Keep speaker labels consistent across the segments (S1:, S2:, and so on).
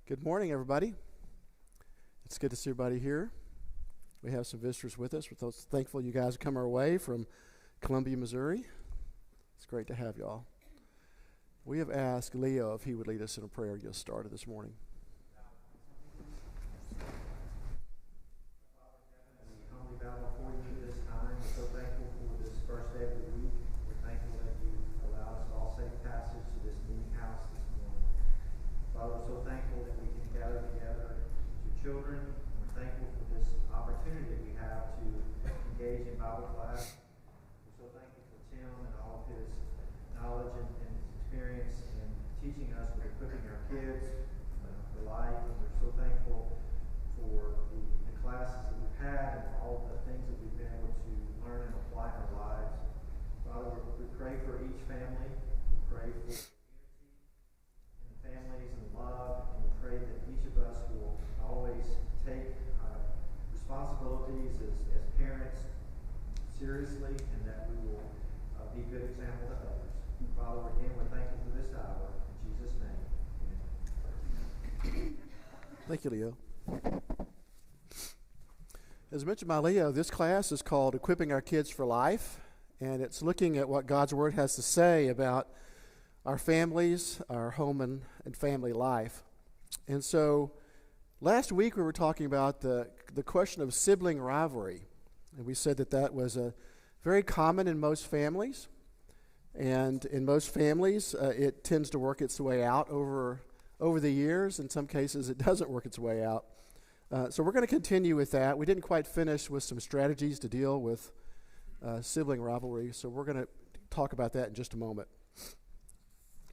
S1: Good morning, everybody. It's good to see everybody here. We have some visitors with us. We're so thankful you guys come our way from Columbia, Missouri. It's great to have y'all. We have asked Leo if he would lead us in a prayer to get us started this morning.
S2: We humbly bow before you this time. We're so thankful for this first day of the week. We're thankful that you allowed us all safe passage to this meeting house this morning. Father, we're so thankful that we can gather together as your children. We're thankful for this opportunity that we have to engage in Bible class. We're so thankful for Tim and all of his knowledge and his experience in teaching us and equipping our kids for life. And we're so thankful for the classes that we've had and all the things that we've been able to learn and apply in our lives. Father, we pray for each family. We pray for the community and the families and love. And we pray that each of us will always take responsibilities as parents seriously, and that we will be good example to others. Father, again, we're thankful for this hour. In Jesus' name, amen.
S1: Thank you, Leo. As mentioned by Leo, this class is called Equipping Our Kids for Life, and it's looking at what God's Word has to say about our families, our home and family life. And so last week we were talking about the question of sibling rivalry, and we said that was very common in most families. And in most families, it tends to work its way out over the years. In some cases, it doesn't work its way out. So we're going to continue with that. We didn't quite finish with some strategies to deal with sibling rivalry, so we're going to talk about that in just a moment.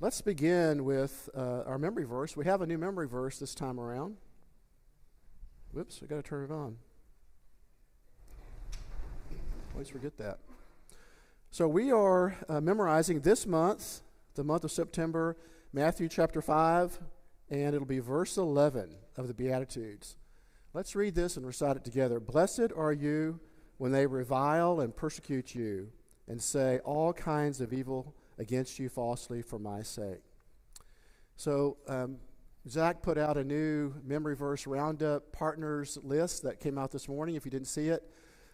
S1: Let's begin with our memory verse. We have a new memory verse this time around. Whoops, I got to turn it on. Always forget that. So we are memorizing this month, the month of September, Matthew chapter 5, and it'll be verse 11 of the Beatitudes. Let's read this and recite it together. Blessed are you when they revile and persecute you and say all kinds of evil against you falsely for my sake. So Zach put out a new memory verse roundup partners list that came out this morning. If you didn't see it,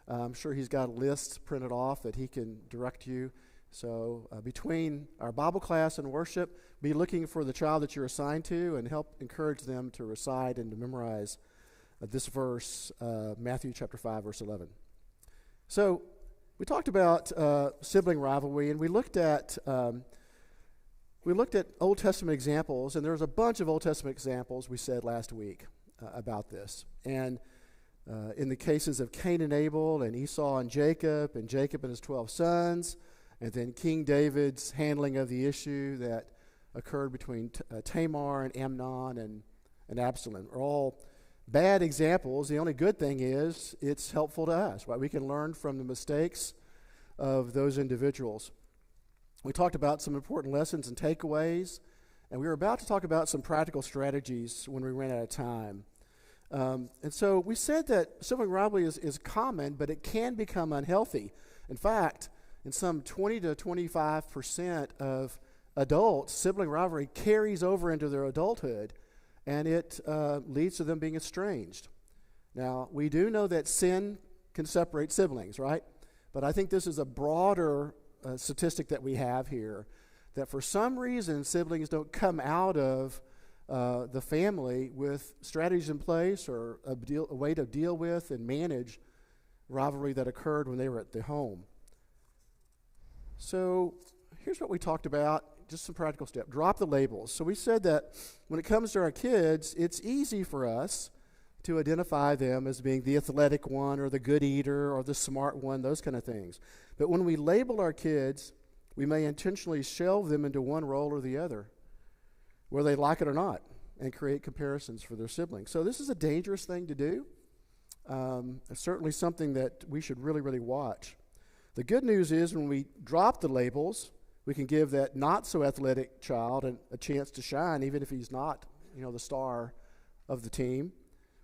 S1: I'm sure he's got a list printed off that he can direct you. So between our Bible class and worship, be looking for the child that you're assigned to and help encourage them to recite and to memorize this verse, Matthew chapter 5, verse 11. So we talked about sibling rivalry, and we looked at Old Testament examples, and there's a bunch of Old Testament examples we said last week about this. And in the cases of Cain and Abel, and Esau and Jacob and his 12 sons, and then King David's handling of the issue that occurred between Tamar and Amnon and Absalom, are all bad examples. The only good thing is it's helpful to us, right? We can learn from the mistakes of those individuals. We talked about some important lessons and takeaways, and we were about to talk about some practical strategies when we ran out of time. And so we said that sibling rivalry is common, but it can become unhealthy. In fact, in some 20 to 25% of adults, sibling rivalry carries over into their adulthood, and it leads to them being estranged. Now, we do know that sin can separate siblings, right? But I think this is a broader statistic that we have here, that for some reason siblings don't come out of the family with strategies in place or a way to deal with and manage rivalry that occurred when they were at the home. So here's what we talked about, just some practical steps. Drop the labels. So we said that when it comes to our kids, it's easy for us to identify them as being the athletic one or the good eater or the smart one, those kind of things. But when we label our kids, we may intentionally shelve them into one role or the other, whether they like it or not, and create comparisons for their siblings. So this is a dangerous thing to do. It's certainly something that we should really, really watch. The good news is when we drop the labels, we can give that not-so-athletic child a chance to shine, even if he's not, the star of the team.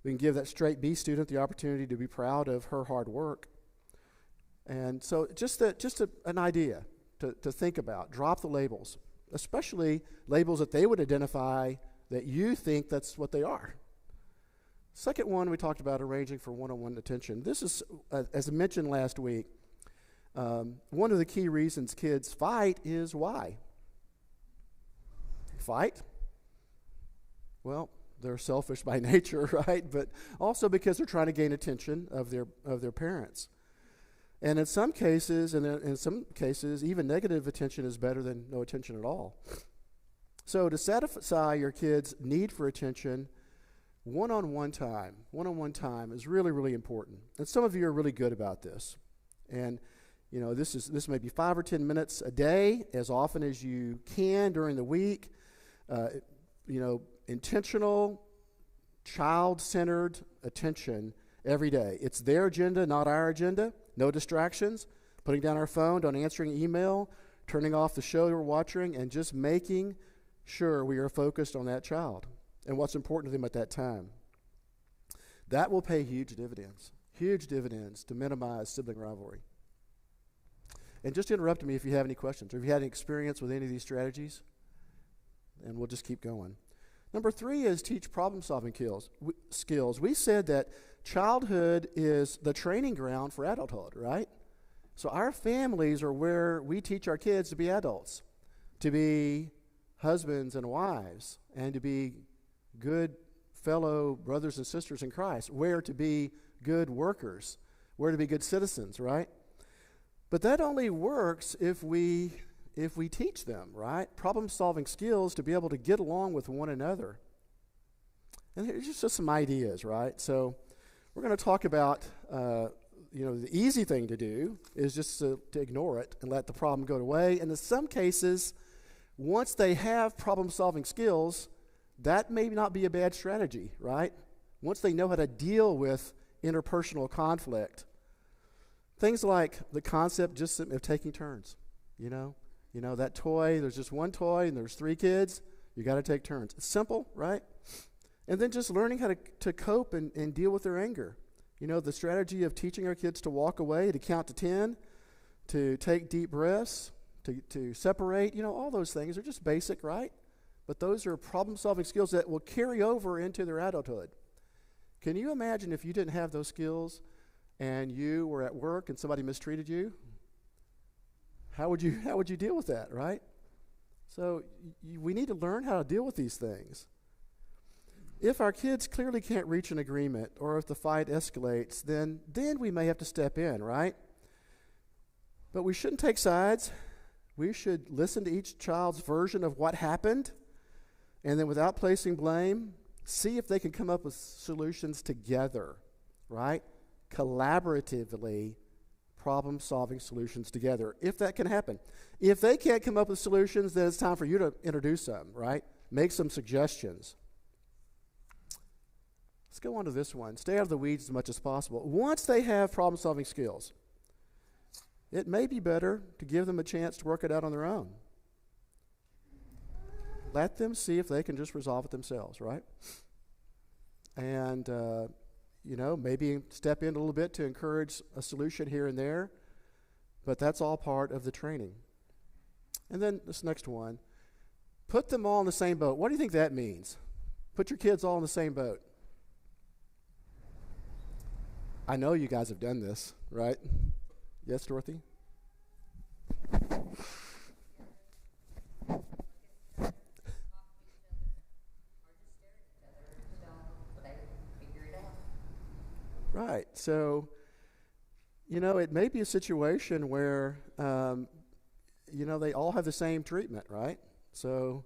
S1: We can give that straight B student the opportunity to be proud of her hard work. And so just an idea to think about. Drop the labels, especially labels that they would identify that you think that's what they are. Second one, we talked about arranging for one-on-one attention. This is, as I mentioned last week, one of the key reasons kids fight is why. Fight? Well, they're selfish by nature, right? But also because they're trying to gain attention of their parents. And in some cases, even negative attention is better than no attention at all. So to satisfy your kids' need for attention, one-on-one time is really, really important. And some of you are really good about this. And this may be 5 or 10 minutes a day, as often as you can during the week. Intentional, child-centered attention every day. It's their agenda, not our agenda. No distractions. Putting down our phone, don't answering email, turning off the show we're watching, and just making sure we are focused on that child and what's important to them at that time. That will pay huge dividends to minimize sibling rivalry. And just interrupt me if you have any questions or if you had any experience with any of these strategies, and we'll just keep going. Number 3 is teach problem-solving skills. We said that childhood is the training ground for adulthood, right? So our families are where we teach our kids to be adults, to be husbands and wives, and to be good fellow brothers and sisters in Christ, where to be good workers, where to be good citizens, right? But that only works if we teach them, right? Problem-solving skills to be able to get along with one another. And here's just some ideas, right? So we're going to talk about, the easy thing to do is just to ignore it and let the problem go away. And in some cases, once they have problem-solving skills, that may not be a bad strategy, right? Once they know how to deal with interpersonal conflict. Things like the concept just of taking turns, that toy, there's just one toy and there's 3 kids, you got to take turns. It's simple, right? And then just learning how to cope and deal with their anger. The strategy of teaching our kids to walk away, to count to 10, to take deep breaths, to separate, all those things are just basic, right? But those are problem-solving skills that will carry over into their adulthood. Can you imagine if you didn't have those skills and you were at work and somebody mistreated you? How would you deal with that, right? So we need to learn how to deal with these things. If our kids clearly can't reach an agreement, or if the fight escalates, then we may have to step in, right? But we shouldn't take sides. We should listen to each child's version of what happened, and then without placing blame, see if they can come up with solutions together, right? Collaboratively, problem-solving solutions together, if that can happen. If they can't come up with solutions, then it's time for you to introduce them, right? Make some suggestions. Let's go on to this one. Stay out of the weeds as much as possible. Once they have problem-solving skills, it may be better to give them a chance to work it out on their own. Let them see if they can just resolve it themselves, right? And, maybe step in a little bit to encourage a solution here and there, but that's all part of the training. And then this next one, put them all in the same boat. What do you think that means? Put your kids all in the same boat. I know you guys have done this, right? Yes, Dorothy? Right. So, it may be a situation where, they all have the same treatment, right? So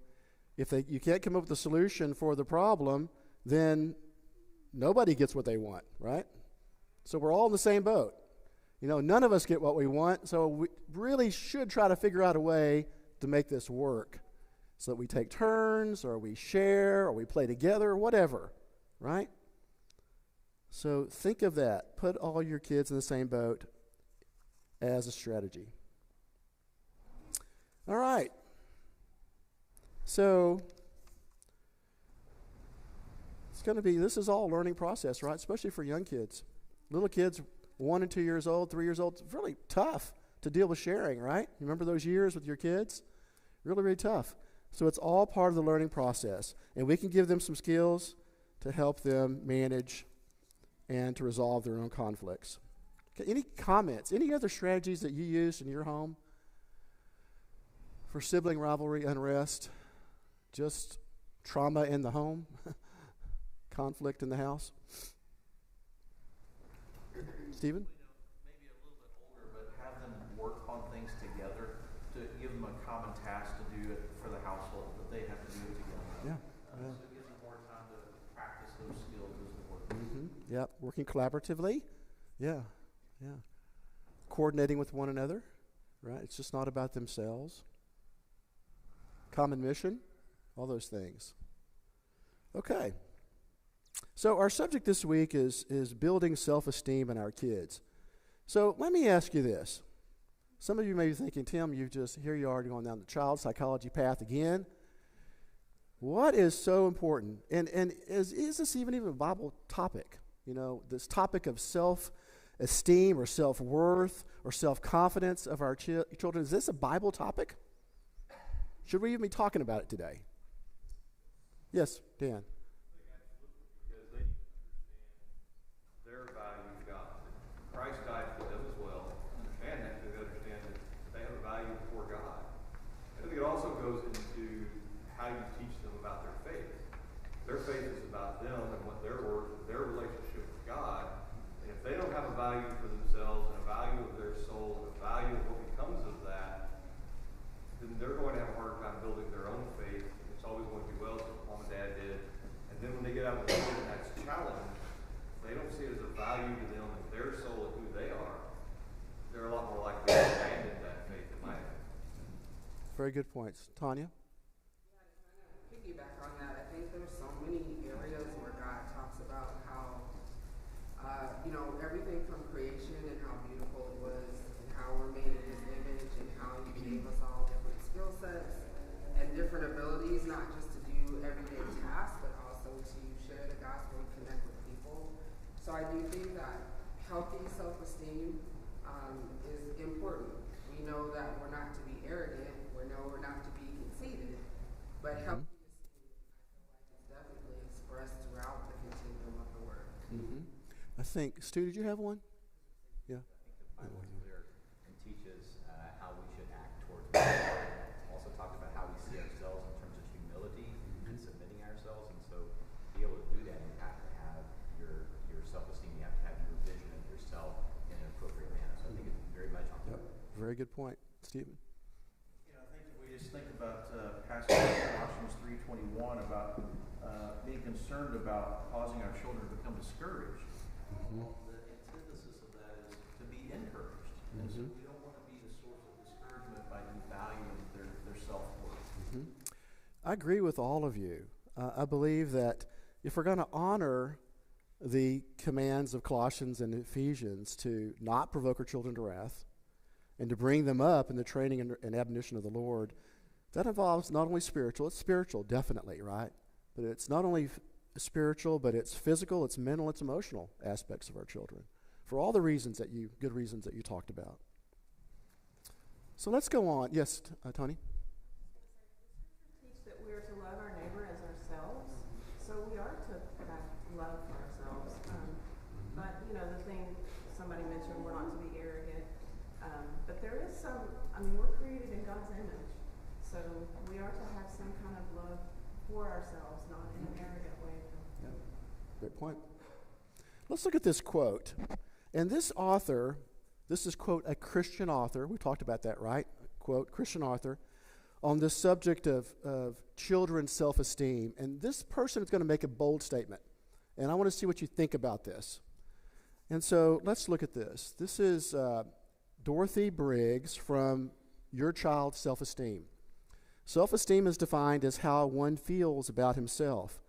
S1: if you can't come up with a solution for the problem, then nobody gets what they want, right? So we're all in the same boat. None of us get what we want, so we really should try to figure out a way to make this work so that we take turns, or we share, or we play together, or whatever, right? So think of that. Put all your kids in the same boat as a strategy. All right. So this is all a learning process, right? Especially for young kids. Little kids, 1 and 2 years old, 3 years old, it's really tough to deal with sharing, right? You remember those years with your kids? Really, really tough. So it's all part of the learning process. And we can give them some skills to help them manage and to resolve their own conflicts. Okay, any comments? Any other strategies that you use in your home for sibling rivalry, unrest, just trauma in the home, conflict in the house? Stephen?
S3: Maybe a little bit older, but have them work on things together to give them a common task to do it for the household, but they have to do it together.
S1: Yeah.
S3: So it gives them more time to practice those skills as they work.
S1: Yep, working collaboratively. Yeah. Coordinating with one another, right? It's just not about themselves. Common mission, all those things. Okay. So our subject this week is building self-esteem in our kids. So let me ask you this. Some of you may be thinking, Tim, here you are going down the child psychology path again. What is so important? And is this even a Bible topic? You know, this topic of self-esteem or self-worth or self-confidence of our children, is this a Bible topic? Should we even be talking about it today? Yes, Dan.
S4: Because they need to understand their value of God. Christ died for them as well. And that they understand that they have a value before God. I think it also goes into how you teach them about their faith. Their faith is about them and what they're worth, their relationship with God. And if they don't have a value for themselves and a value of their soul and a value of what becomes of that, then they're going to have a hard time building their own faith. It's always going to be, well, it's what mom and dad did. And then when they get out of the world and that's challenged, they don't see it as a value to them and their soul and who they are. They're a lot more likely to abandon that faith, in my opinion.
S1: Very good points. Tanya?
S5: Yeah, to kind of piggyback on that, I think there's so many areas where God talks about how, everything from creation and how beautiful it was and how we're made in His image and how He gave us all different skill sets and different abilities, not just to do everyday tasks, but also to share the gospel and connect with people. So I do think that healthy self-esteem is important. We know that we're not to be arrogant. We know we're not to be conceited. But healthy esteem, I feel like, is definitely expressed throughout the continuum of the word.
S1: I think, Stu, did you have one? Yeah.
S6: I think the Bible is clear and teaches how we should act towards one another. Also talks about how we see ourselves in terms of humility and submitting ourselves. And so to be able to do that, you have to have your self-esteem. You have to have your vision of yourself in an appropriate manner. So I think it's very much on
S1: Yep. Very good point. Stephen?
S3: I think if we just think about passage Colossians 3:21 about being concerned about causing our children to become discouraged. Well, the antithesis of that is to be encouraged. And so we don't want to be the source of discouragement by devaluing their self-worth.
S1: I agree with all of you. I believe that if we're going to honor the commands of Colossians and Ephesians to not provoke our children to wrath and to bring them up in the training and admonition of the Lord, that involves not only spiritual, it's spiritual, definitely, right? But it's not only spiritual, but it's physical, it's mental, it's emotional aspects of our children for all the good reasons that you talked about. So let's go on. Yes, Tony?
S7: Teach that we are to love our neighbor as ourselves. So we are to have love for ourselves. But, the thing somebody mentioned, we're not to be arrogant. But there is we're created in God's image. So we are to have some kind of love for ourselves, not in an arrogant way.
S1: Yeah. Great point. Let's look at this quote. And this author, this is, quote, a Christian author. We talked about that, right? Quote, Christian author, on this subject of children's self-esteem. And this person is going to make a bold statement. And I want to see what you think about this. And so let's look at this. This is Dorothy Briggs from Your Child's Self-Esteem. Self-esteem is defined as how one feels about himself.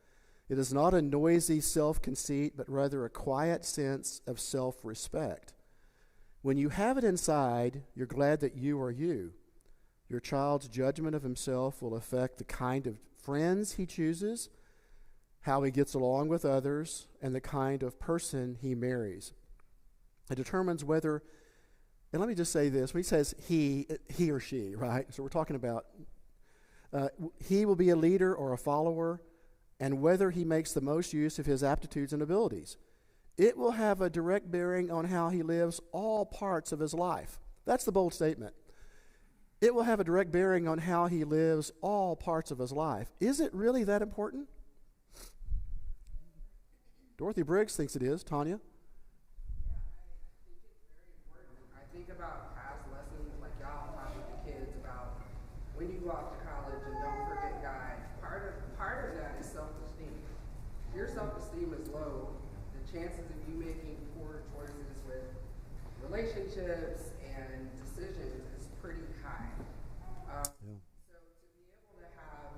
S1: It is not a noisy self-conceit, but rather a quiet sense of self-respect. When you have it inside, you're glad that you are you. Your child's judgment of himself will affect the kind of friends he chooses, how he gets along with others, and the kind of person he marries. It determines whether, and let me just say this, when he says he or she, right? So we're talking about he will be a leader or a follower, and whether he makes the most use of his aptitudes and abilities. It will have a direct bearing on how he lives all parts of his life. That's the bold statement. It will have a direct bearing on how he lives all parts of his life. Is it really that important? Dorothy Briggs thinks it is. Tanya?
S5: Yeah, I think it's very important. I think about past lessons, like y'all talk with the kids about when you go off to college and don't forget God. Part of that is self-esteem. If your self-esteem is low, the chances of you making poor choices with relationships and decisions is pretty high. So to be able to have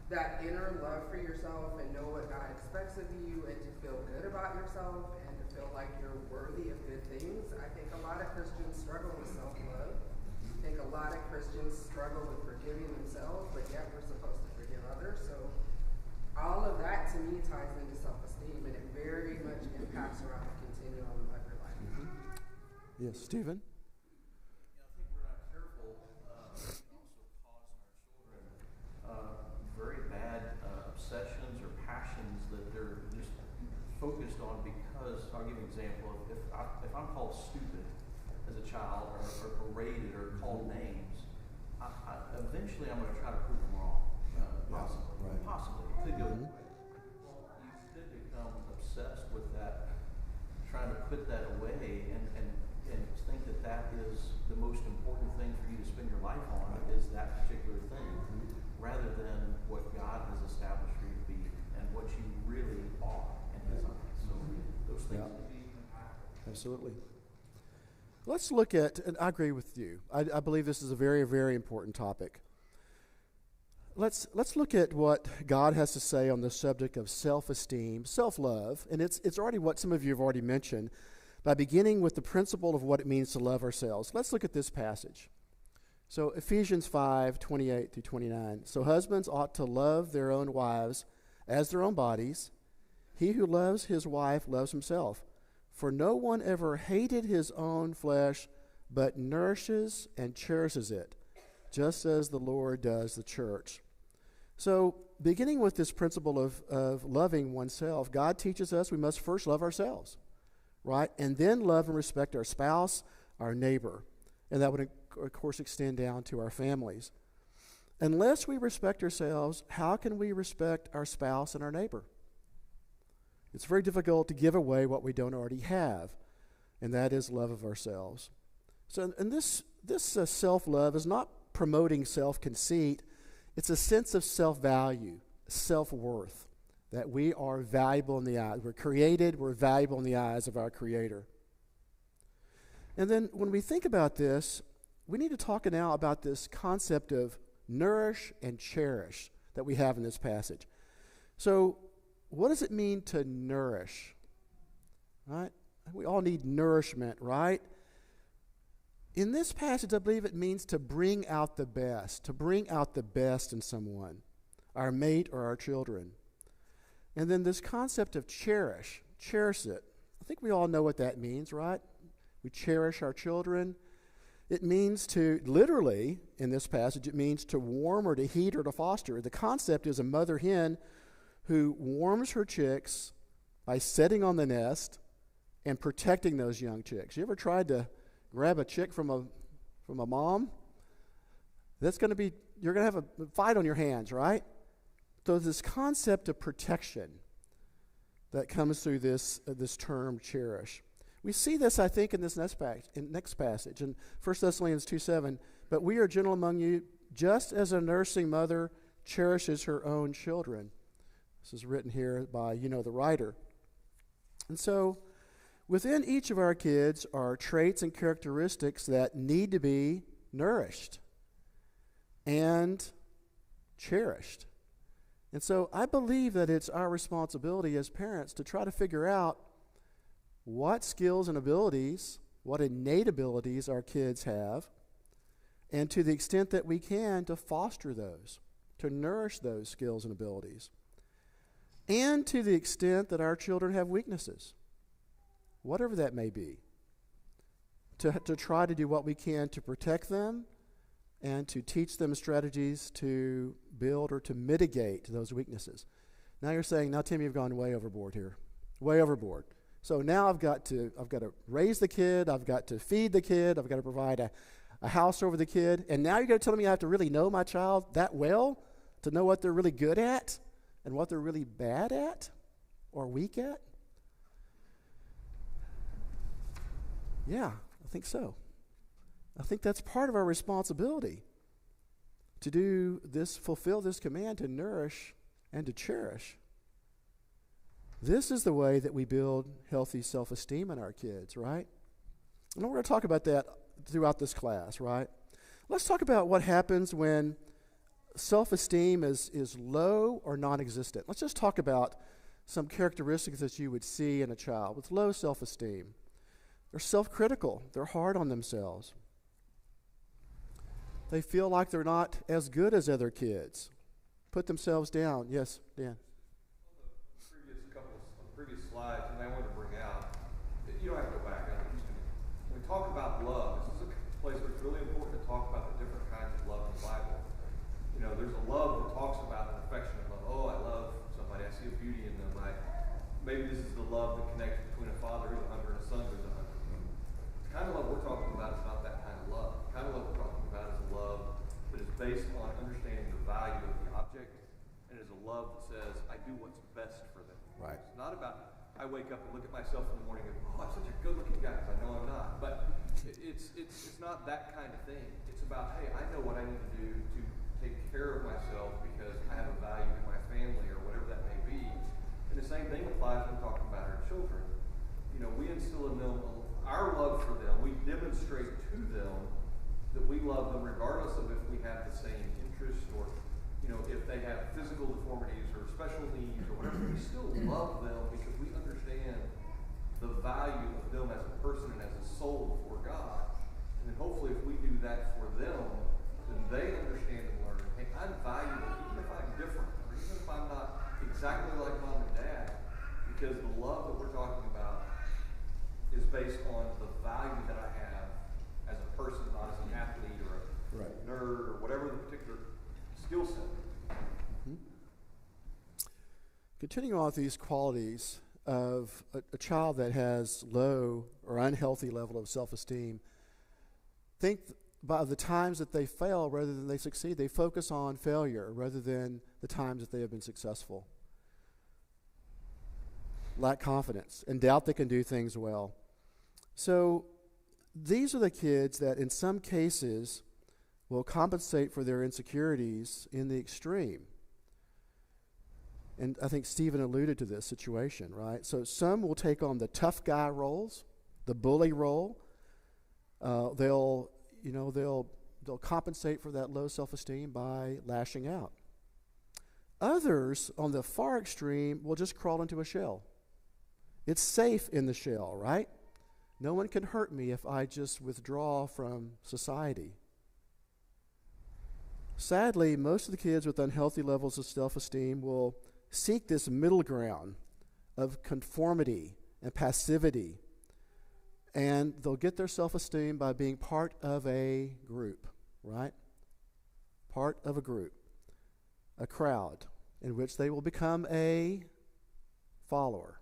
S5: that inner love for yourself and know what God expects of you and to feel good about yourself and to feel like you're worthy of good things, I think a lot of Christians struggle with self-love. I think a lot of Christians struggle with forgiving themselves, but yet we're supposed to forgive others. So all of that to me ties into self-esteem, and it very much impacts around the continuum of your life.
S1: Yes, Stephen?
S3: I think we're not careful, we can also cause in our children very bad obsessions or passions that they're just focused on because, I'll give you an example, if I'm called stupid as a child or berated or called names, eventually I'm going to try to prove them wrong, possibly.
S1: Right.
S3: Possibly. It could go that way. You could become obsessed with that, trying to put that away and think that that is the most important thing for you to spend your life on is that particular thing, rather than what God has established for you to be and what you really are in His eyes. So those things can be impactful.
S1: Absolutely. Let's look at, and I agree with you. I believe this is a very, very important topic. Let's look at what God has to say on the subject of self-esteem, self-love, and it's already what some of you have already mentioned, by beginning with the principle of what it means to love ourselves. Let's look at this passage. So Ephesians 5:28 through 29. So husbands ought to love their own wives as their own bodies. He who loves his wife loves himself. For no one ever hated his own flesh, but nourishes and cherishes it, just as the Lord does the church. So beginning with this principle of loving oneself, God teaches us we must first love ourselves, right? And then love and respect our spouse, our neighbor. And that would, of course, extend down to our families. Unless we respect ourselves, how can we respect our spouse and our neighbor? It's very difficult to give away what we don't already have, and that is love of ourselves. So, and this self-love is not promoting self-conceit. It's a sense of self-value, self-worth, that we are valuable in the eyes. We're created, we're valuable in the eyes of our Creator. And then when we think about this, we need to talk now about this concept of nourish and cherish that we have in this passage. So what does it mean to nourish? Right? We all need nourishment, right? In this passage, I believe it means to bring out the best in someone, our mate or our children. And then this concept of cherish it. I think we all know what that means, right? We cherish our children. It means to, literally, in this passage, it means to warm or to heat or to foster. The concept is a mother hen who warms her chicks by setting on the nest and protecting those young chicks. You ever tried to grab a chick from a mom? That's going to be, you're going to have a fight on your hands, right? So this concept of protection that comes through this term cherish. We see this, I think, in this next passage, in 1 Thessalonians 2:7. But we are gentle among you, just as a nursing mother cherishes her own children. This is written here by, the writer. And so, within each of our kids are traits and characteristics that need to be nourished and cherished. And so, I believe that it's our responsibility as parents to try to figure out what skills and abilities, what innate abilities our kids have, and to the extent that we can, to foster those, to nourish those skills and abilities. And to the extent that our children have weaknesses, whatever that may be, to try to do what we can to protect them and to teach them strategies to build or to mitigate those weaknesses. Now you're saying, now Tim, you've gone way overboard here. Way overboard. So now I've got to raise the kid, I've got to feed the kid, I've got to provide a house over the kid, and now you're going to tell me I have to really know my child that well to know what they're really good at and what they're really bad at or weak at? Yeah, I think so. I think that's part of our responsibility to do this, fulfill this command to nourish and to cherish. This is the way that we build healthy self-esteem in our kids, right? And we're going to talk about that throughout this class, right? Let's talk about what happens when self-esteem is low or non-existent. Let's just talk about some characteristics that you would see in a child with low self-esteem. They're self-critical. They're hard on themselves. They feel like they're not as good as other kids. Put themselves down. Yes, Dan.
S4: Previous slides, and I want to bring out, you don't have to go back. When we talk about love, this is a place where it's really important to talk about the different kinds of love in the Bible. You know, there's a love that talks about an affectionate love. Oh, I love somebody. I see a beauty in them. Maybe this is the love that connects between a father who's 100 and a son who's 100. The kind of love we're talking about is not that kind of love. The kind of love we're talking about is a love that is based on understanding the value of the object, and is a love that says, I do what's best for them.
S1: Right.
S4: It's not about, I wake up and look at myself in the morning and go, oh, I'm such a good-looking guy, because I know I'm not. But it's not that kind of thing. It's about, hey, I know what I need to do to take care of myself because I have a value in my family or whatever that may be. And the same thing applies when we're talking about our children. You know, we instill in them our love for them. We demonstrate to them that we love them regardless of if we have the same interests or, you know, if they have physical deformities or special needs or whatever. We still love them because we understand the value of them as a person and as a soul before God. And then hopefully if we do that for them, then they understand and learn, hey, I'm valuable even if I'm different or even if I'm not exactly like mom and dad, because the love that we're talking about is based on the value that I have as a person, not as an athlete or a nerd or whatever the particular skill set.
S1: Mm-hmm. Continuing on with these qualities of a child that has low or unhealthy level of self-esteem, think about the times that they fail rather than they succeed. They focus on failure rather than the times that they have been successful. Lack confidence and doubt they can do things well. So these are the kids that in some cases will compensate for their insecurities in the extreme. And I think Stephen alluded to this situation, right? So some will take on the tough guy roles, the bully role. They'll compensate for that low self-esteem by lashing out. Others, on the far extreme, will just crawl into a shell. It's safe in the shell, right? No one can hurt me if I just withdraw from society. Sadly, most of the kids with unhealthy levels of self-esteem will seek this middle ground of conformity and passivity, and they'll get their self-esteem by being part of a group, right? Part of a group, a crowd, in which they will become a follower,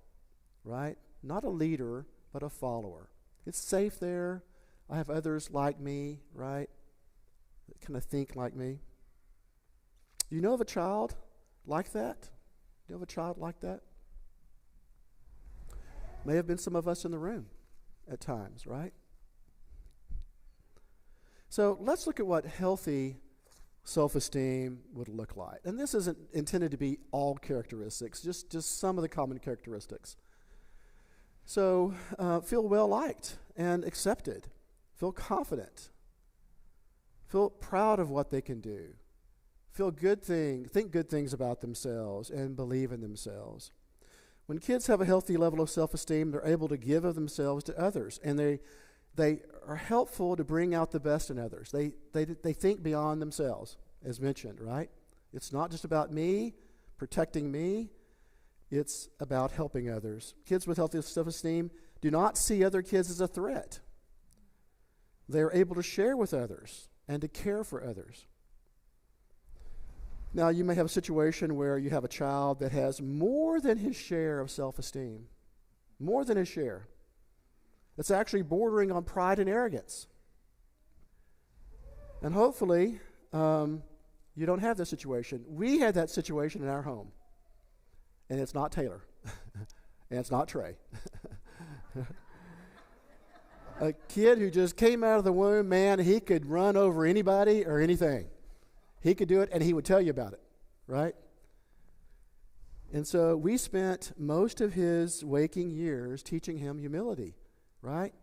S1: right? Not a leader, but a follower. It's safe there. I have others like me, right? That kind of think like me. Do you know of a child like that? Do you know of a child like that? May have been some of us in the room at times, right? So let's look at what healthy self-esteem would look like. And this isn't intended to be all characteristics, just some of the common characteristics. So feel well-liked and accepted. Feel confident. Feel proud of what they can do. Think good things about themselves and believe in themselves. When kids have a healthy level of self-esteem, they're able to give of themselves to others, and they are helpful to bring out the best in others. They think beyond themselves, as mentioned, right? It's not just about me, protecting me. It's about helping others. Kids with healthy self-esteem do not see other kids as a threat. They're able to share with others and to care for others. Now, you may have a situation where you have a child that has more than his share of self-esteem, more than his share. It's actually bordering on pride and arrogance. And hopefully, you don't have this situation. We had that situation in our home. And it's not Taylor. And it's not Trey. A kid who just came out of the womb, man, he could run over anybody or anything. He could do it, and he would tell you about it, right? And so we spent most of his waking years teaching him humility, right?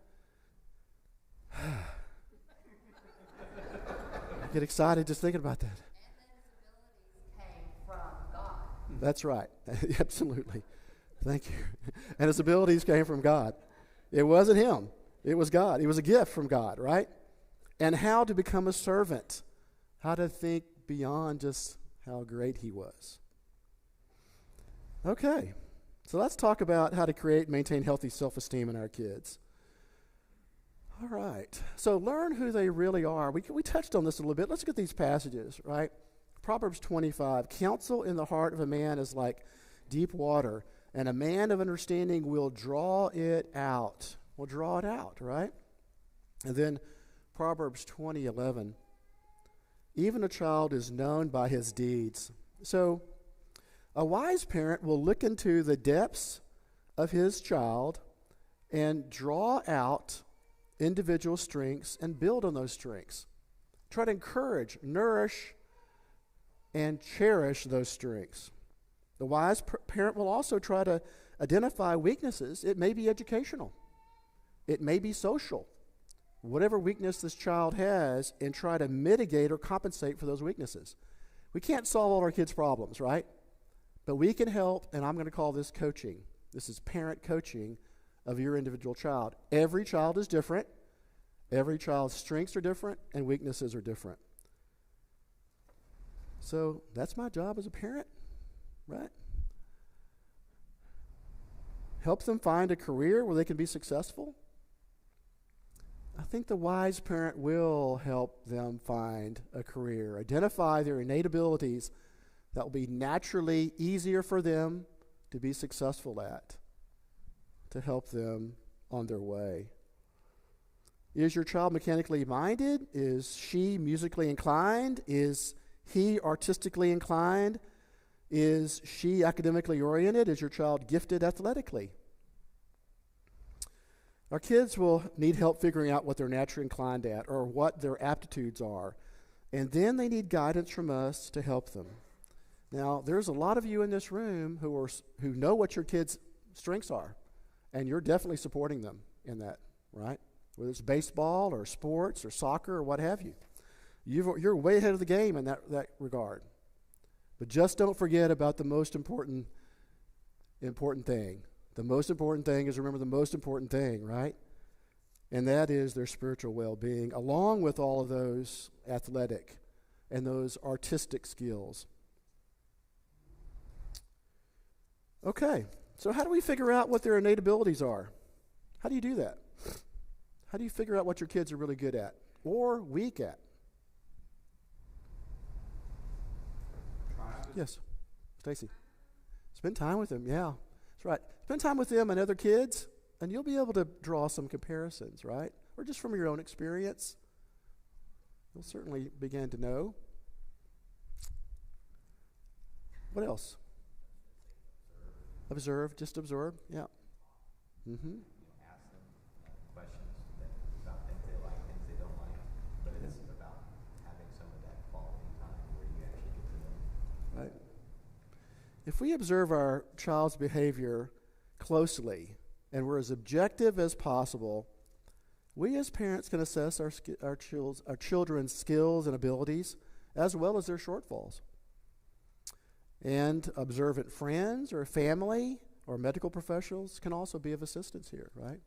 S1: I get excited just thinking about that.
S8: And then his abilities came from God.
S1: That's right. Absolutely. Thank you. And his abilities came from God. It wasn't him. It was God. It was a gift from God, right? And how to become a servant. How to think beyond just how great he was. Okay. So let's talk about how to create and maintain healthy self-esteem in our kids. All right. So learn who they really are. We touched on this a little bit. Let's get these passages, right? Proverbs 25. Counsel in the heart of a man is like deep water, and a man of understanding will draw it out. Will draw it out, right? And then Proverbs 20:11. Even a child is known by his deeds. So a wise parent will look into the depths of his child and draw out individual strengths and build on those strengths. Try to encourage, nourish, and cherish those strengths. The wise parent will also try to identify weaknesses. It may be educational. It may be social. Whatever weakness this child has, and try to mitigate or compensate for those weaknesses. We can't solve all our kids' problems, right? But we can help, and I'm going to call this coaching. This is parent coaching of your individual child. Every child is different. Every child's strengths are different, and weaknesses are different. So that's my job as a parent, right? Help them find a career where they can be successful. I think the wise parent will help them find a career, identify their innate abilities that will be naturally easier for them to be successful at, to help them on their way. Is your child mechanically minded? Is she musically inclined? Is he artistically inclined? Is she academically oriented? Is your child gifted athletically? Our kids will need help figuring out what they're naturally inclined at or what their aptitudes are. And then they need guidance from us to help them. Now, there's a lot of you in this room who know what your kids' strengths are. And you're definitely supporting them in that, right? Whether it's baseball or sports or soccer or what have you. You're way ahead of the game in that regard. But just don't forget about the most important thing. The most important thing is remember the most important thing, right? And that is their spiritual well-being, along with all of those athletic and those artistic skills. Okay, so how do we figure out what their innate abilities are? How do you do that? How do you figure out what your kids are really good at or weak at? Yes, Stacy. Spend time with them, yeah. That's right. Spend time with them and other kids, and you'll be able to draw some comparisons, right? Or just from your own experience. You'll certainly begin to know. What else? Observe, just observe, yeah. Mm-hmm.
S6: Ask them questions about things they like, things they don't like, but it isn't about having some of that quality time where you actually get to know.
S1: Right. If we observe our child's behavior closely and we're as objective as possible, we as parents can assess our children's skills and abilities as well as their shortfalls. And observant friends or family or medical professionals can also be of assistance here, right?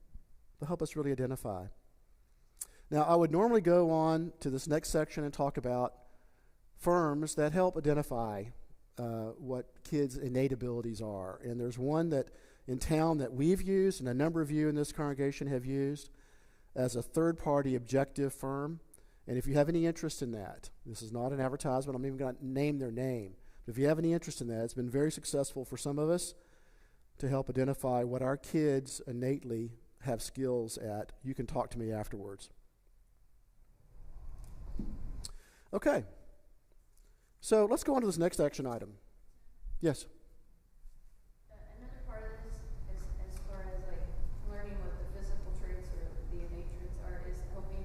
S1: To help us really identify. Now, I would normally go on to this next section and talk about firms that help identify what kids' innate abilities are. And there's one that in town that we've used, and a number of you in this congregation have used, as a third-party objective firm. And if you have any interest in that, this is not an advertisement, I'm even going to name their name. But if you have any interest in that, it's been very successful for some of us to help identify what our kids innately have skills at. You can talk to me afterwards. Okay. So let's go on to this next action item. Yes?
S9: Another part of this is as far as like learning what the physical traits or the innate traits are is helping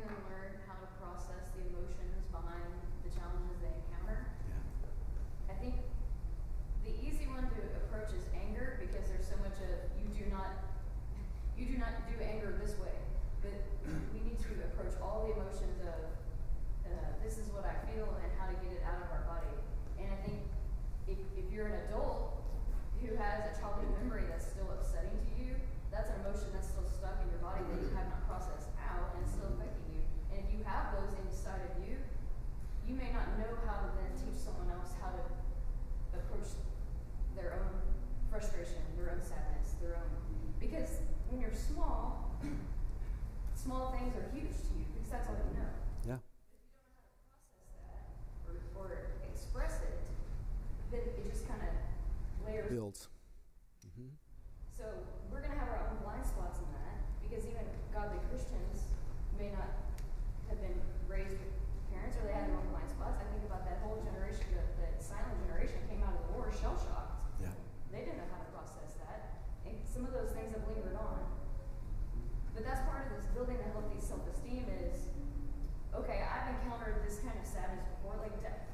S9: them learn how to process the emotions behind the challenges they encounter. I think the easy one to approach is anger, because there's so much of you do not do anger this way, but we need to approach all the emotions of this is what I feel and how to get it out of our body. And I think if you're an adult who has a childhood memory that's still upsetting to you, that's an emotion that's still stuck in your body that you have not processed out and it's still affecting you. And if you have those inside of you, you may not know how to then teach someone else how to approach their own frustration, their own sadness, their own. Because when you're small, small things are huge to you because that's all you know.
S1: Yeah.
S9: Or express it, then it just kind of layers.
S1: Builds. Mm-hmm.
S9: So we're going to have our own blind spots in that, because even godly Christians may not have been raised with parents, or they had their own blind spots. I think about that whole generation, that silent generation came out of the war shell-shocked.
S1: Yeah.
S9: They didn't know how to process that, and some of those things have lingered on. But that's part of this building a healthy self-esteem is, okay, I've encountered this kind of sadness before, like death.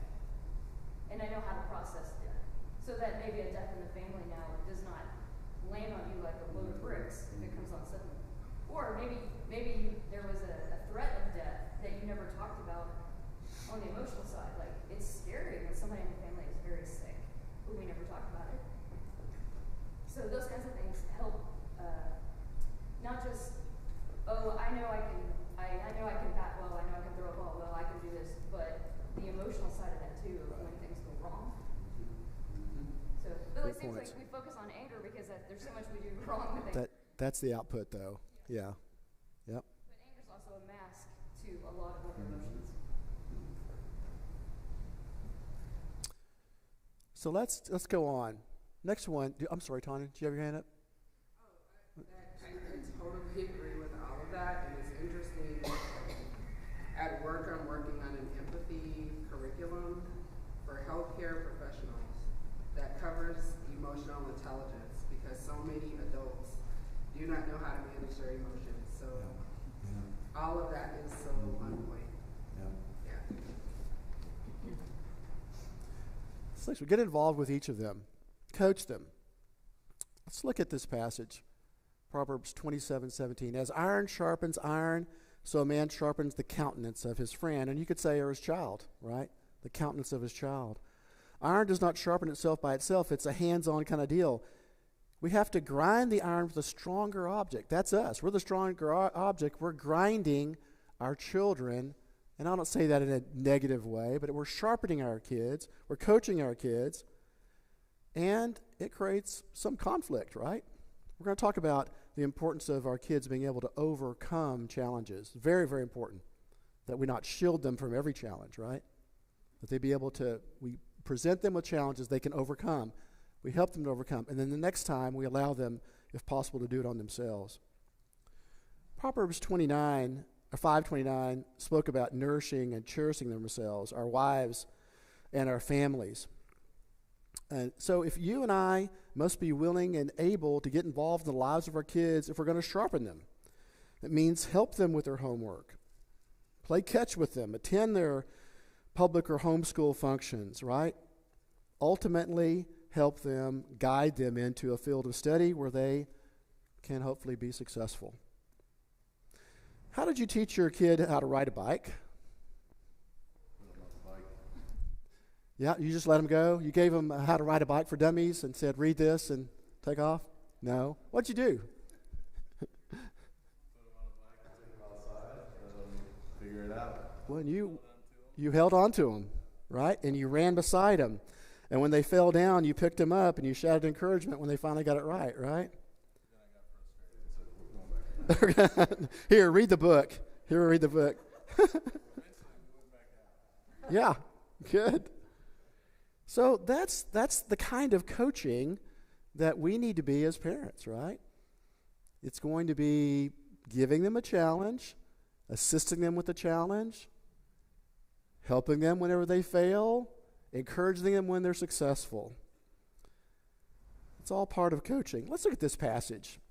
S9: And I know how to process death. So that maybe a death in the family now does not land on you like a load of bricks if it comes on suddenly. Or maybe there was a threat of death that you never talked about on the emotional side. Like, it's scary when somebody in the family is very sick, but we never talked about it. So those kinds of things help, not just, oh, I know I can bat well, I know I can throw a ball well, I can do this, but the emotional side of that too, when things go wrong. So it really seems like we focus on anger because there's so much we do wrong with it.
S1: That's the output, though. Yeah. Yep.
S9: But anger is also a mask to a lot of other emotions.
S1: So let's go on. Next one. I'm sorry, Tanya. Did you have your hand up?
S5: I totally agree with all of that, and it's interesting. At work, I'm working on an empathy curriculum for healthcare professionals that covers emotional intelligence, because so many adults do not know how to manage their emotions. So all of that is so on point. Yeah.
S1: So get involved with each of them. Coach them. Let's look at this passage. Proverbs 27:17. As iron sharpens iron, so a man sharpens the countenance of his friend. And you could say, or his child, right? The countenance of his child. Iron does not sharpen itself by itself. It's a hands-on kind of deal. We have to grind the iron with a stronger object. That's us. We're the stronger object. We're grinding our children. And I don't say that in a negative way, but we're sharpening our kids. We're coaching our kids. And it creates some conflict, right? We're going to talk about the importance of our kids being able to overcome challenges. Very, very important that we not shield them from every challenge, right? That they be able to, we present them with challenges they can overcome. We help them to overcome. And then the next time we allow them, if possible, to do it on themselves. Proverbs 5:29 spoke about nourishing and cherishing themselves, our wives and our families. And so if you and I must be willing and able to get involved in the lives of our kids if we're going to sharpen them. It means help them with their homework. Play catch with them. Attend their public or homeschool functions, right? Ultimately, help them, guide them into a field of study where they can hopefully be successful. How did you teach your kid how to ride a bike? Yeah, you just let them go? You gave them how to ride a bike for dummies and said, read this and take off? No. What'd you do?
S10: Put them on a bike and take them outside, let them figure it out.
S1: Well, you held on to them, right? And you ran beside them. And when they fell down, you picked them up and you shouted encouragement when they finally got it right, right?
S10: Then I got frustrated and said, we're going back.
S1: Here, read the book. Here, read the book. Yeah, good. So that's the kind of coaching that we need to be as parents, right? It's going to be giving them a challenge, assisting them with the challenge, helping them whenever they fail, encouraging them when they're successful. It's all part of coaching. Let's look at this passage.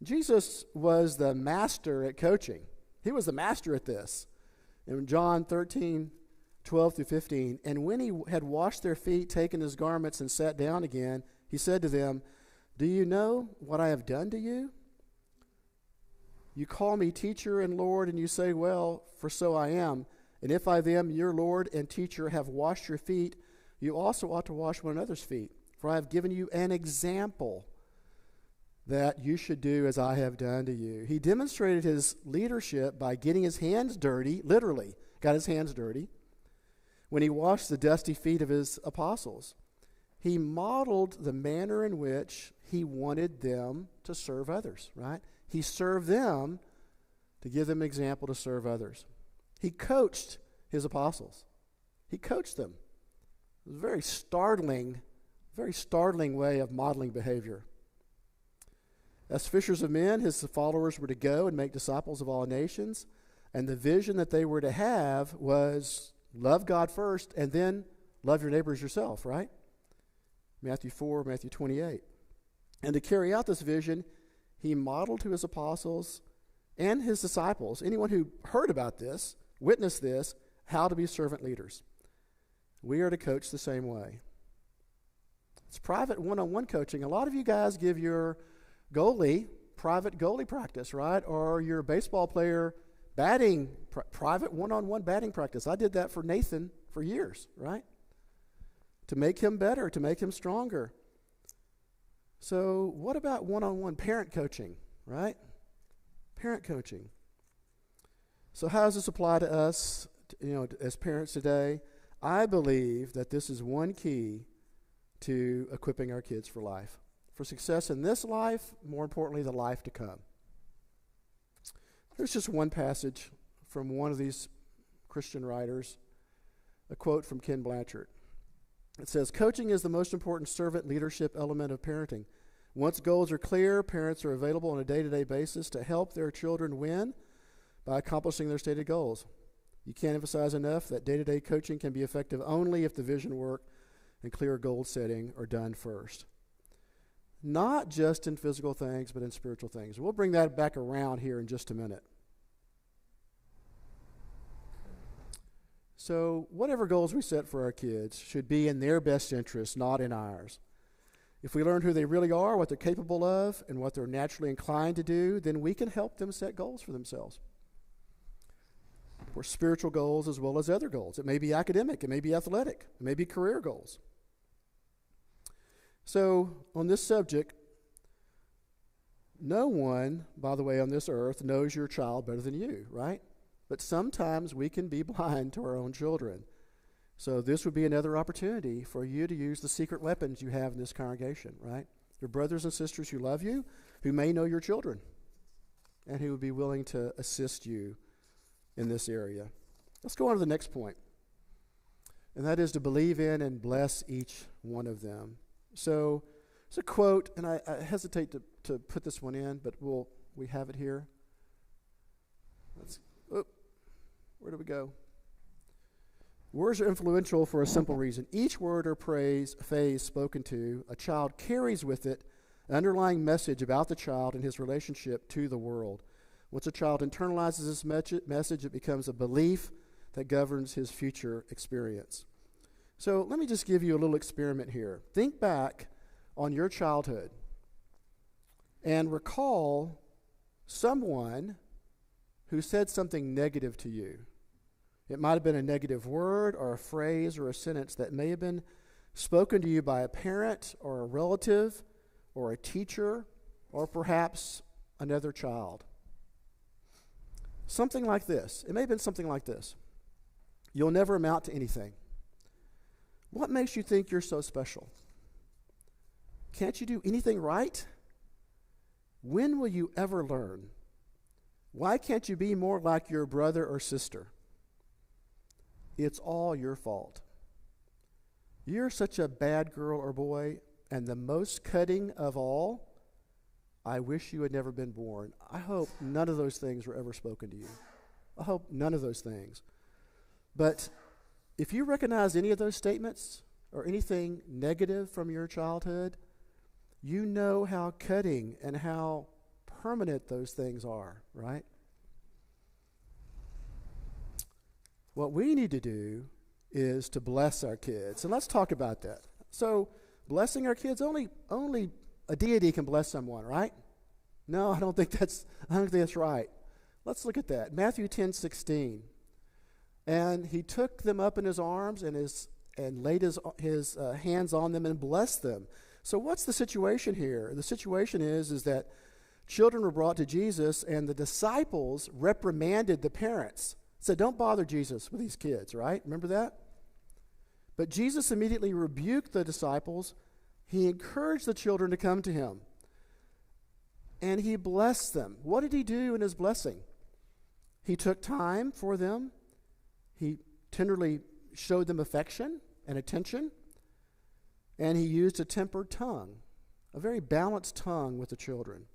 S1: Jesus was the master at coaching. He was the master at this. In John 13:12-15, and when he had washed their feet, taken his garments, and sat down again, he said to them, "Do you know what I have done to you? You call me teacher and Lord, and you say, well, for so I am. And if I then, your Lord and teacher, have washed your feet, you also ought to wash one another's feet. For I have given you an example that you should do as I have done to you." He demonstrated his leadership by getting his hands dirty, literally got his hands dirty, when he washed the dusty feet of his apostles. He modeled the manner in which he wanted them to serve others, right? He served them to give them an example to serve others. He coached his apostles. He coached them. It was a very startling way of modeling behavior. As fishers of men, his followers were to go and make disciples of all nations, and the vision that they were to have was love God first and then love your neighbor as yourself, right? Matthew 4, Matthew 28. And to carry out this vision, he modeled to his apostles and his disciples, anyone who heard about this, witnessed this, how to be servant leaders. We are to coach the same way. It's private one-on-one coaching. A lot of you guys give your goalie private goalie practice, right? Or your baseball player batting, private one-on-one batting practice. I did that for Nathan for years, right? To make him better, to make him stronger. So what about one-on-one parent coaching, right? Parent coaching. So how does this apply to us, as parents today? I believe that this is one key to equipping our kids for life. For success in this life, more importantly, the life to come. There's just one passage from one of these Christian writers, a quote from Ken Blanchard. It says, "Coaching is the most important servant leadership element of parenting. Once goals are clear, parents are available on a day-to-day basis to help their children win by accomplishing their stated goals. You can't emphasize enough that day-to-day coaching can be effective only if the vision work and clear goal setting are done first." Not just in physical things, but in spiritual things. We'll bring that back around here in just a minute. So whatever goals we set for our kids should be in their best interest, not in ours. If we learn who they really are, what they're capable of, and what they're naturally inclined to do, then we can help them set goals for themselves. For spiritual goals as well as other goals. It may be academic, it may be athletic, it may be career goals. So on this subject, no one, by the way, on this earth knows your child better than you, right? But sometimes we can be blind to our own children. So this would be another opportunity for you to use the secret weapons you have in this congregation, right? Your brothers and sisters who love you, who may know your children, and who would be willing to assist you in this area. Let's go on to the next point, and that is to believe in and bless each one of them. So it's a quote, and I hesitate to put this one in, but we have it here. Where do we go? Words are influential for a simple reason. Each word or phrase spoken to a child carries with it an underlying message about the child and his relationship to the world. Once a child internalizes this message, it becomes a belief that governs his future experience. So let me just give you a little experiment here. Think back on your childhood and recall someone who said something negative to you. It might have been a negative word or a phrase or a sentence that may have been spoken to you by a parent or a relative or a teacher or perhaps another child. Something like this. It may have been something like this. You'll never amount to anything. What makes you think you're so special? Can't you do anything right? When will you ever learn Why can't you be more like your brother or sister? It's all your fault. You're such a bad girl or boy, and the most cutting of all, I wish you had never been born. I hope none of those things were ever spoken to you. I hope none of those things. But if you recognize any of those statements or anything negative from your childhood, you know how cutting and how permanent those things are, right? What we need to do is to bless our kids. And let's talk about that. So, blessing our kids, only a deity can bless someone, right? No, I don't think that's right. Let's look at that. Matthew 10:16. And he took them up in his arms and laid his hands on them and blessed them. So what's the situation here? The situation is that children were brought to Jesus, and the disciples reprimanded the parents. Said, don't bother Jesus with these kids, right? Remember that? But Jesus immediately rebuked the disciples. He encouraged the children to come to him. And he blessed them. What did he do in his blessing? He took time for them. He tenderly showed them affection and attention. And he used a tempered tongue, a very balanced tongue with the children.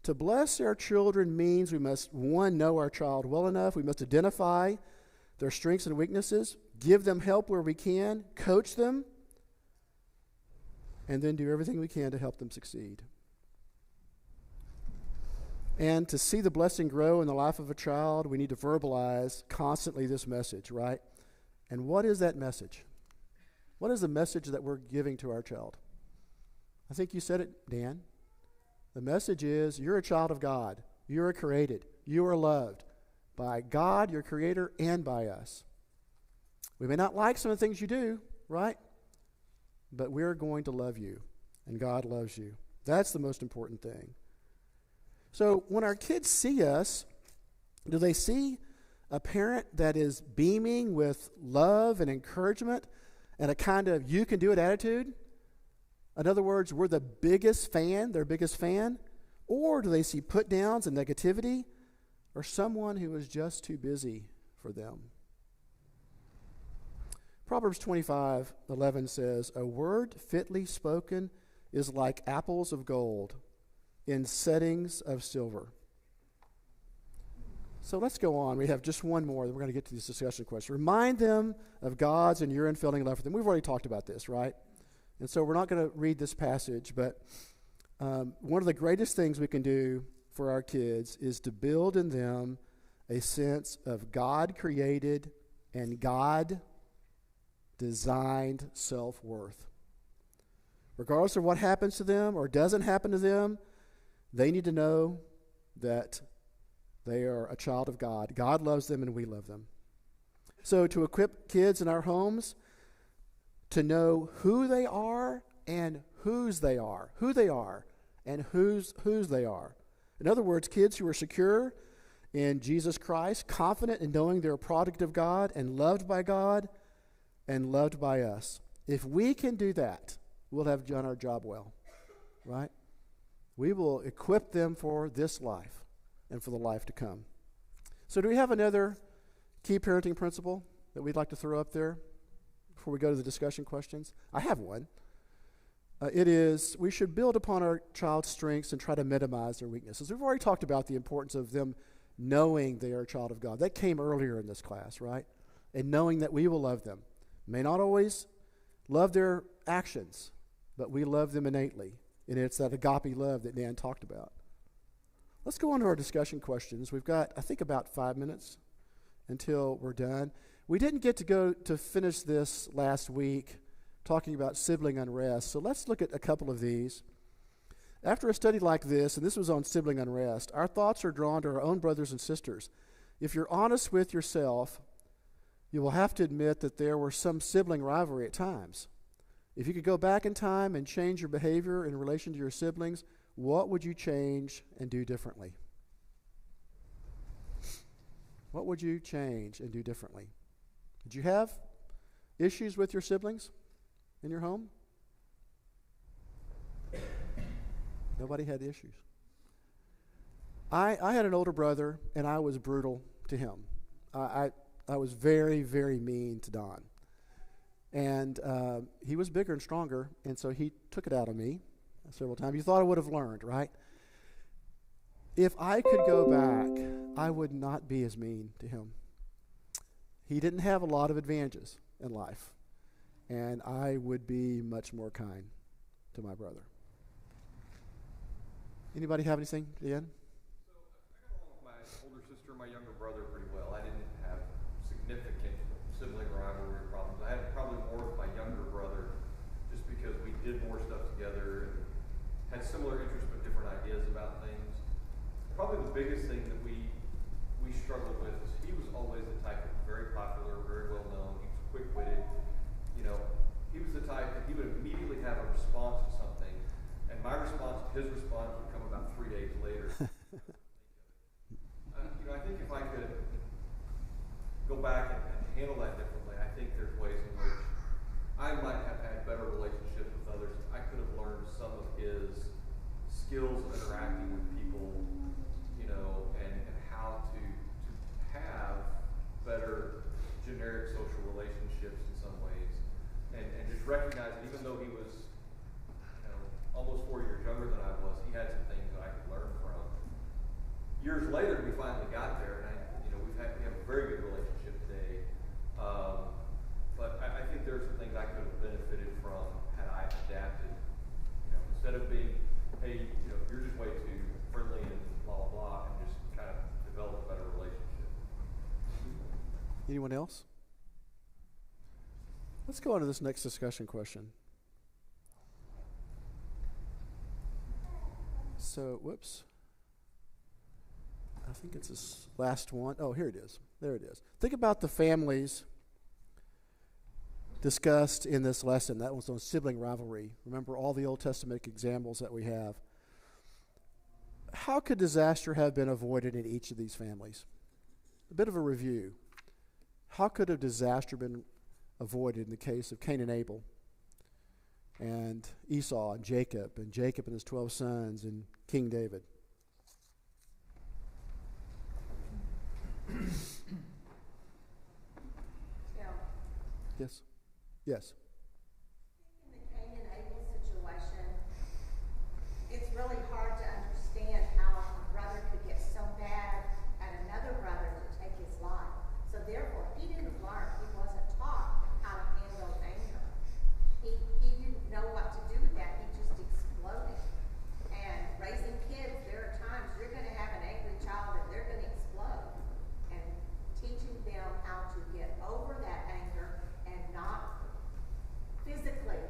S1: To bless our children means we must, one, know our child well enough. We must identify their strengths and weaknesses, give them help where we can, coach them, and then do everything we can to help them succeed. And to see the blessing grow in the life of a child, we need to verbalize constantly this message, right? And what is that message? What is the message that we're giving to our child? I think you said it, Dan. The message is, you're a child of God. You are created. You are loved by God, your creator, and by us. We may not like some of the things you do, right? But we're going to love you, and God loves you. That's the most important thing. So when our kids see us, do they see a parent that is beaming with love and encouragement and a kind of you can do it attitude? In other words, we're the biggest fan, their biggest fan? Or do they see put downs and negativity, or someone who is just too busy for them? Proverbs 25:11 says, a word fitly spoken is like apples of gold in settings of silver. So let's go on. We have just one more, then we're going to get to this discussion question. Remind them of God's and your unfailing love for them. We've already talked about this, right? And so we're not going to read this passage, but one of the greatest things we can do for our kids is to build in them a sense of God-created and God-designed self-worth. Regardless of what happens to them or doesn't happen to them, they need to know that they are a child of God. God loves them and we love them. So to equip kids in our homes to know who they are and whose they are. Who they are and whose they are. In other words, kids who are secure in Jesus Christ, confident in knowing they're a product of God and loved by God and loved by us. If we can do that, we'll have done our job well, right? We will equip them for this life and for the life to come. So do we have another key parenting principle that we'd like to throw up there before we go to the discussion questions? I have one. It is, we should build upon our child's strengths and try to minimize their weaknesses. We've already talked about the importance of them knowing they are a child of God. That came earlier in this class, right? And knowing that we will love them. May not always love their actions, but we love them innately. And it's that agape love that Dan talked about. Let's go on to our discussion questions. We've got, I think, about 5 minutes until we're done. We didn't get to go to finish this last week talking about sibling unrest, so let's look at a couple of these. After a study like this, and this was on sibling unrest, our thoughts are drawn to our own brothers and sisters. If you're honest with yourself, you will have to admit that there were some sibling rivalry at times. If you could go back in time and change your behavior in relation to your siblings, what would you change and do differently? What would you change and do differently? Did you have issues with your siblings in your home? Nobody had issues. I had an older brother, and I was brutal to him. I was very, very mean to Don. And he was bigger and stronger, and so he took it out on me several times. You thought I would have learned, right? If I could go back, I would not be as mean to him. He didn't have a lot of advantages in life, and I would be much more kind to my brother. Anybody have anything, Ian?
S4: So I got along with my older sister and my younger brother pretty well. I didn't have significant sibling rivalry problems. I had probably more with my younger brother just because we did more stuff together and had similar interests but different ideas about things. Probably the biggest thing that we struggled with is he was always the type that was very popular, very well known. He was quick-witted. You know, he was the type that he would immediately have a response to something, and my response to his response would come about 3 days later. I think if I could go back and handle that differently, I think there's ways in which I might have had better relationships with others. I could have learned some of his skills of interacting with people, and how to have better generic social relationships in some ways, and just recognize that even though he was, almost 4 years younger than I was, he had some things that I could learn from. Years later, we finally got there, and we have a very good relationship today. But I think there are some things I could have benefited from had I adapted. Instead of being, hey, you're just way too friendly and blah blah blah, and just kind of develop a better relationship.
S1: Anyone else? Let's go on to this next discussion question. So, whoops. I think it's this last one. Oh, here it is. There it is. Think about the families discussed in this lesson. That was on sibling rivalry. Remember all the Old Testament examples that we have. How could disaster have been avoided in each of these families? A bit of a review. How could a disaster been avoided in the case of Cain and Abel, and Esau and Jacob and his 12 sons, and King David? Yes. Yes.
S11: In the Cain and Abel situation, it's really hard to understand how a brother could get so mad at another brother to take his life. So therefore, he didn't learn. He wasn't taught how to handle anger. He didn't know what to do with that. He just exploded. And raising kids, there are times you're going to have an angry child and they're going to explode. And teaching them how to get over that anger and not physically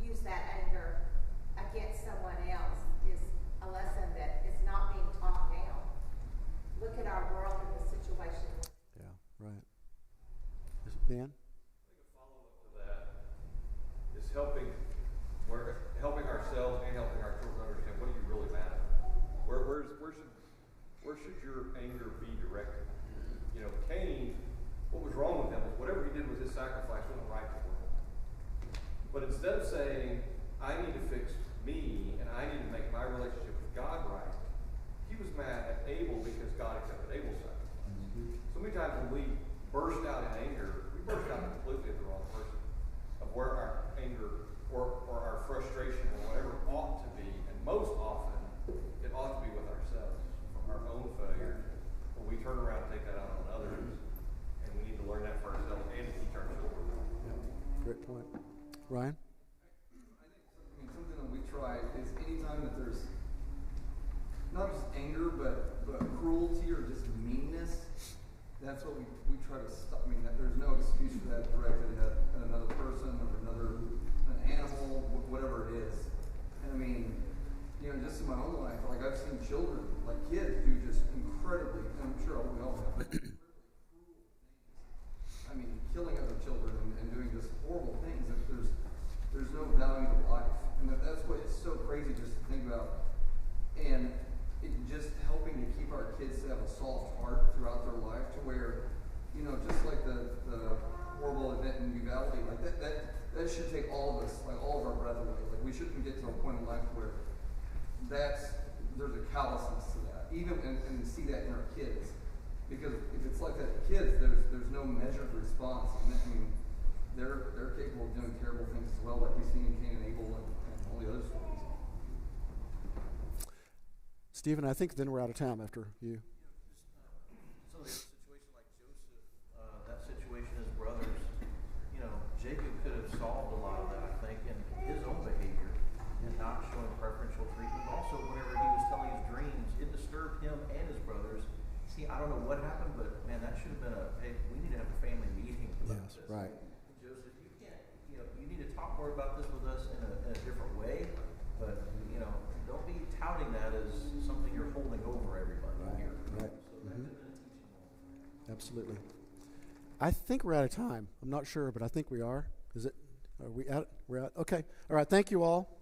S11: use that anger against someone else is a lesson that is not being taught now. Look at our world and the situation.
S1: Yeah, right. Dan?
S4: I think a follow-up to that is helping ourselves and helping our children understand what do you really matter. Where should your anger be directed? Cain, what was wrong with him was whatever he did with his sacrifice wasn't right for him. But instead of saying, I need to fix me and I need to make my relationship with God right, he was mad at Abel because God accepted Abel's sacrifice. So many times when we burst out in anger, we burst out completely at the wrong person of where our anger or our frustration or whatever ought to be. And most often, it ought to be with ourselves, from our own failures. When we turn around and take that out on others, and we need to learn that for ourselves and to teach our children.
S1: Yeah. Great point. Ryan?
S12: I think something that we try is anytime that there's not just anger, but cruelty or just meanness, that's what we try to stop. That there's no excuse for that directed at another person or an animal, whatever it is. And just in my own life, like I've seen children, like kids, do just incredibly, and I'm sure we all have, but killing other children and doing just horrible things. That there's no value to life, and that's what is so crazy just to think about. And it just helping to keep our kids to have a soft heart throughout their life, to where, just like the horrible event in Uvalde, like that should take all of us, like all of our breath away. Like we shouldn't get to a point in life where there's a callousness to that. even and see that in our kids. Because if it's like that in kids, there's no measured response. And I mean, they're capable of doing terrible things as well, like we've seen in Cain and Abel and all the other stories.
S1: Stephen, I think then we're out of time after you.
S3: So there's a situation like Joseph, that situation, his brothers, Jacob could have solved a lot of that, I think, in his own behavior and not showing preferential treatment. Also, whenever he was telling his dreams, it disturbed him and his brothers. See, I don't know what happened, but man, that should have been hey, we need to have a family meeting about
S1: Yes,
S3: this.
S1: right.
S3: Joseph, you can't, you need to talk more about this with us in a different way, but, don't be touting that as something you're holding over everybody here.
S1: Right.
S3: So that could have been a teaching moment.
S1: Absolutely. I think we're out of time. I'm not sure, but I think we are. Is it? Are we out? We're out. Okay. All right. Thank you all.